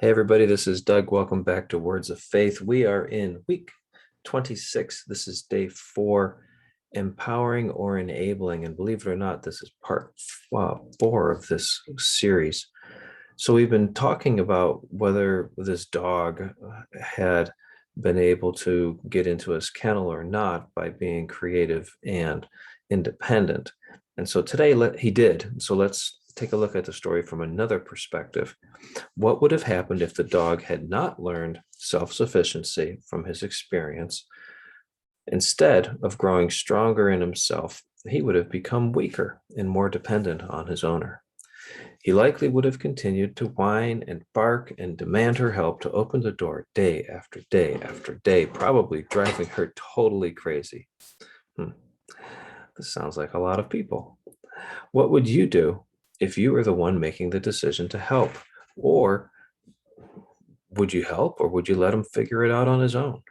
Hey, everybody, this is Doug. Welcome back to Words of Faith. We are in week 26. This is day 4, empowering or enabling. And believe it or not, this is part 4 of this series. So we've been talking about whether this dog had been able to get into his kennel or not by being creative and independent. And so today he did. So let's take a look at the story from another perspective. What would have happened if the dog had not learned self-sufficiency from his experience? Instead of growing stronger in himself, he would have become weaker and more dependent on his owner. He likely would have continued to whine and bark and demand her help to open the door day after day after day, probably driving her totally crazy. This sounds like a lot of people. What would you do if you were the one making the decision to help? Or would you help, or would you let him figure it out on his own?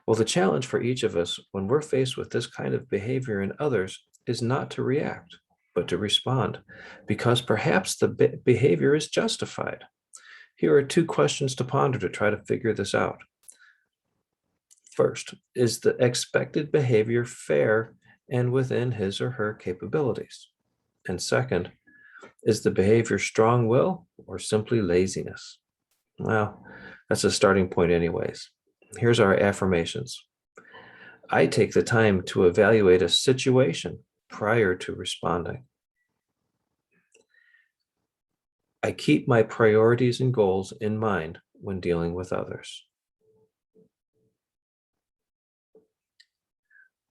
Well, the challenge for each of us when we're faced with this kind of behavior in others is not to react, but to respond, because perhaps the behavior is justified. Here are 2 questions to ponder to try to figure this out. First, is the expected behavior fair and within his or her capabilities? And second, is the behavior strong will or simply laziness? Well, that's a starting point anyways. Here's our affirmations. I take the time to evaluate a situation prior to responding. I keep my priorities and goals in mind when dealing with others.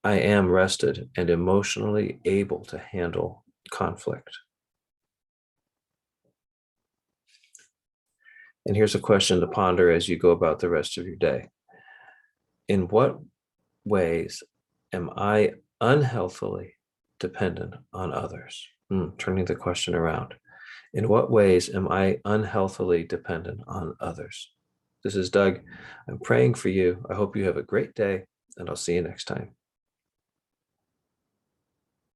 I am rested and emotionally able to handle conflict. And here's a question to ponder as you go about the rest of your day. In what ways am I unhealthily dependent on others? Turning the question around. In what ways am I unhealthily dependent on others? This is Doug. I'm praying for you. I hope you have a great day, and I'll see you next time.